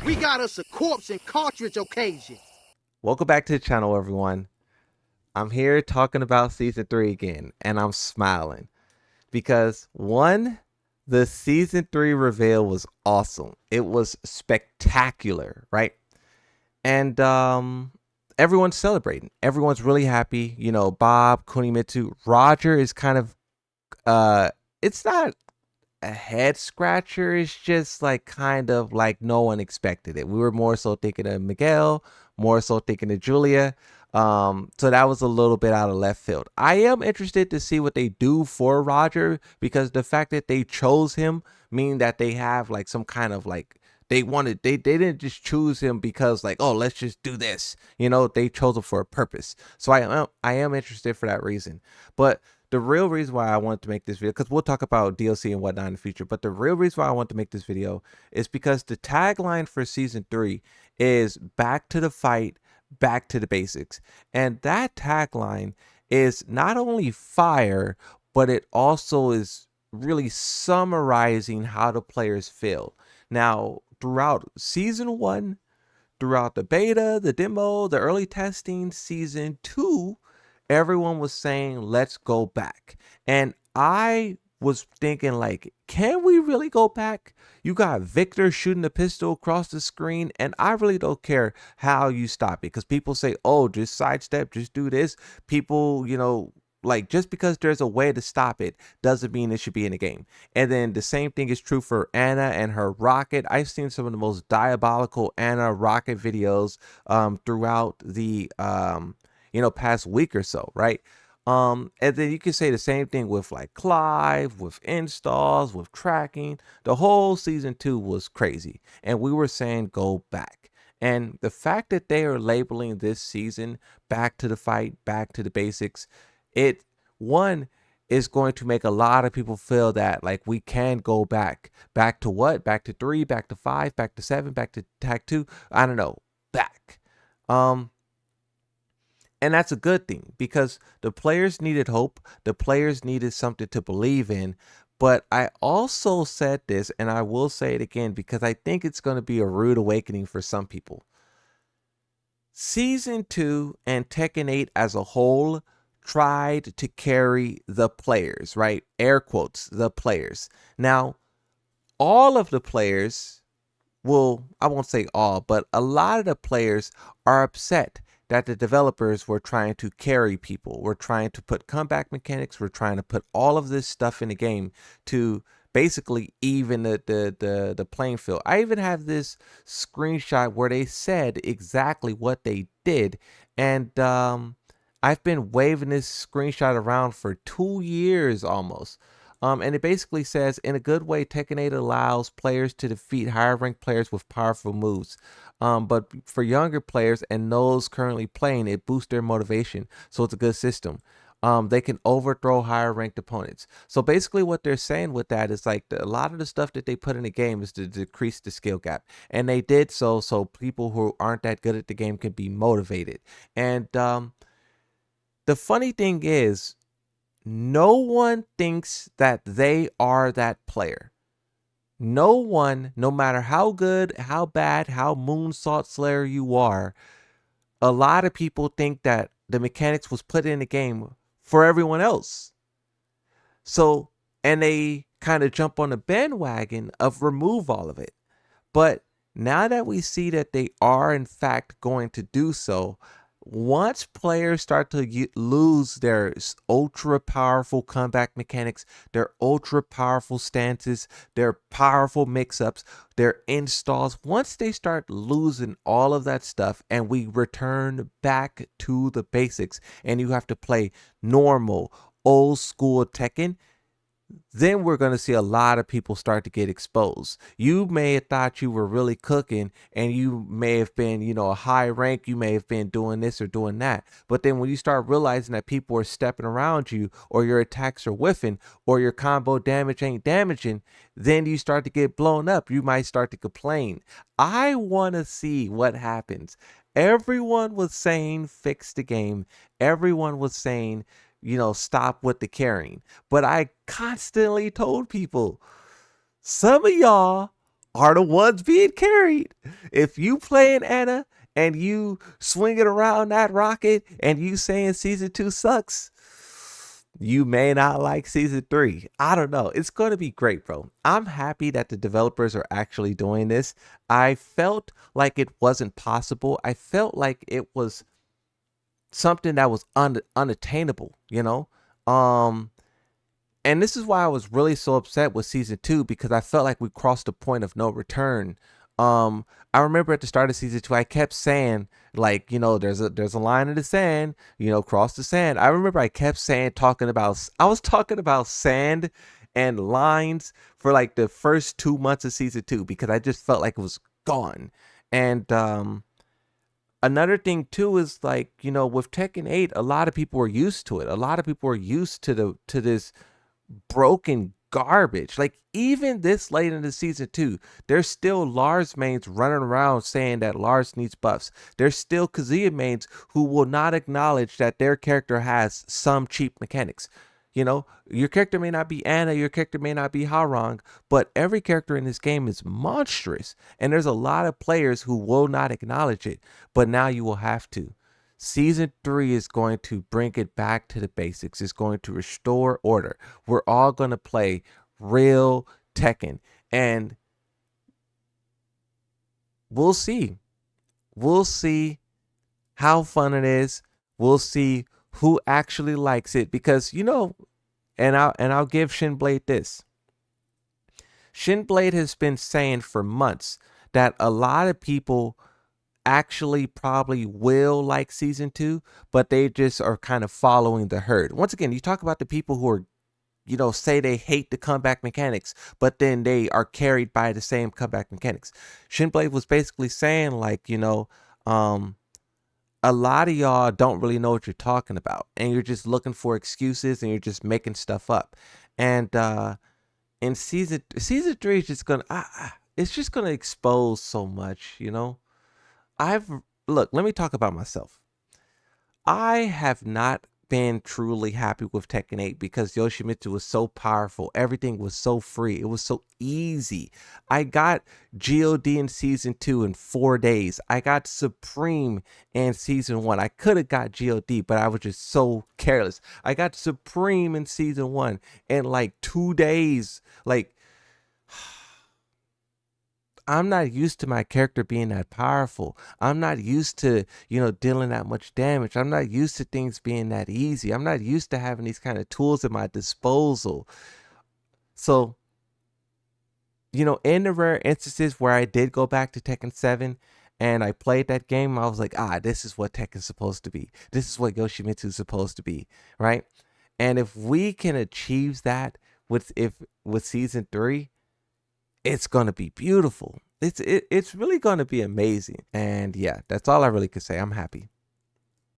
We got us a corpse and cartridge occasion. Welcome back to the channel, everyone. I'm here talking about season 3 again, and I'm smiling because one, the season 3 reveal was awesome. It was spectacular, right? And everyone's celebrating. Everyone's really happy. You know, Bob, Kunimitsu, Roger is kind of it's not a head scratcher. It's just like kind of like no one expected it. We were more so thinking of Miguel, more so thinking of Julia. So that was a little bit out of left field. I am interested to see what they do for Roger because the fact that they chose him mean that they have like some kind of like they didn't just choose him because like, oh, let's just do this. You know, they chose him for a purpose. So I am interested for that reason. But the real reason why I wanted to make this video, because we'll talk about DLC and whatnot in the future, but the real reason why I want to make this video is because the tagline for season 3 is back to the fight, back to the basics. And that tagline is not only fire, but it also is really summarizing how the players feel. Now, throughout season 1, throughout the beta, the demo, the early testing, season 2, everyone was saying, let's go back. And I was thinking, like, can we really go back? You got Victor shooting a pistol across the screen, and I really don't care how you stop it because people say, oh, just sidestep, just do this. People, you know, like just because there's a way to stop it doesn't mean it should be in the game. And then the same thing is true for Anna and her rocket. I've seen some of the most diabolical Anna rocket videos throughout the past week or so, right? And then you can say the same thing with like Clive, with installs, with tracking. The whole season 2 was crazy, and we were saying go back. And the fact that they are labeling this season back to the fight, back to the basics, it one is going to make a lot of people feel that like we can go back to what, back to 3, back to 5, back to 7, back to tag 2. I don't know, back. Um, and that's a good thing because the players needed hope. The players needed something to believe in. But I also said this, and I will say it again because I think it's going to be a rude awakening for some people. Season 2 and Tekken 8 as a whole tried to carry the players, right? Air quotes, the players. Now, all of the players, well, I won't say all, but a lot of the players are upset that the developers were trying to carry people. We're trying to put comeback mechanics. We're trying to put all of this stuff in the game to basically even the playing field. I even have this screenshot where they said exactly what they did, and I've been waving this screenshot around for 2 years almost. And it basically says, in a good way, Tekken 8 allows players to defeat higher ranked players with powerful moves. But for younger players and those currently playing, it boosts their motivation. So it's a good system. They can overthrow higher ranked opponents. So basically, what they're saying with that is like a lot of the stuff that they put in the game is to decrease the skill gap, and they did so people who aren't that good at the game can be motivated. And the funny thing is, no one thinks that they are that player. No one, no matter how good, how bad, how moonsault slayer you are, a lot of people think that the mechanics was put in the game for everyone else. So, and they kind of jump on the bandwagon of remove all of it. But now that we see that they are in fact going to do so, once players start to lose their ultra powerful comeback mechanics, their ultra powerful stances, their powerful mix-ups, their installs, once they start losing all of that stuff and we return back to the basics and you have to play normal old school Tekken, then we're going to see a lot of people start to get exposed. You may have thought you were really cooking and you may have been, a high rank. You may have been doing this or doing that. But then when you start realizing that people are stepping around you or your attacks are whiffing or your combo damage ain't damaging, then you start to get blown up. You might start to complain. I want to see what happens. Everyone was saying fix the game. Everyone was saying, stop with the carrying. But I constantly told people, some of y'all are the ones being carried. If you playing Anna and you swinging around that rocket and you saying season 2 sucks, you may not like season 3. I don't know. It's going to be great, bro. I'm happy that the developers are actually doing this. I felt like it wasn't possible. I felt like it was something that was unattainable, you know? Um and this is why I was really so upset with season 2, because I felt like we crossed the point of no return. Um, I remember at the start of season 2, I kept saying, like, there's a line in the sand, cross the sand. I remember I kept saying, I was talking about sand and lines for like the first 2 months of season 2, because I just felt like it was gone. And another thing too is, like, with Tekken 8, a lot of people were used to it. A lot of people were used to this broken garbage. Like, even this late into season 2, there's still Lars mains running around saying that Lars needs buffs. There's still Kazuya mains who will not acknowledge that their character has some cheap mechanics. Your character may not be Anna, your character may not be Harong, but every character in this game is monstrous. And there's a lot of players who will not acknowledge it, but now you will have to. Season 3 is going to bring it back to the basics. It's going to restore order. We're all going to play real Tekken. And we'll see. We'll see how fun it is. We'll see who actually likes it. Because, and I'll give Shinblade this. Shinblade has been saying for months that a lot of people actually probably will like season 2, but they just are kind of following the herd. Once again, you talk about the people who are, say they hate the comeback mechanics, but then they are carried by the same comeback mechanics. Shinblade was basically saying, like, a lot of y'all don't really know what you're talking about, and you're just looking for excuses and you're just making stuff up. And in season 3 is just gonna it's just gonna expose so much. I've Look, let me talk about myself. I have not been truly happy with Tekken 8 because Yoshimitsu was so powerful. Everything was so free. It was so easy. I got God in season 2 in 4 days. I got Supreme in season 1. I could have got God, but I was just so careless. I got Supreme in season 1 in like 2 days. Like, I'm not used to my character being that powerful. I'm not used to, dealing that much damage. I'm not used to things being that easy. I'm not used to having these kind of tools at my disposal. So, in the rare instances where I did go back to Tekken 7 and I played that game, I was like, this is what Tekken's supposed to be. This is what Yoshimitsu's supposed to be, right? And if we can achieve that with season 3, it's gonna be beautiful. It's really gonna be amazing. And yeah, that's all I really could say. I'm happy.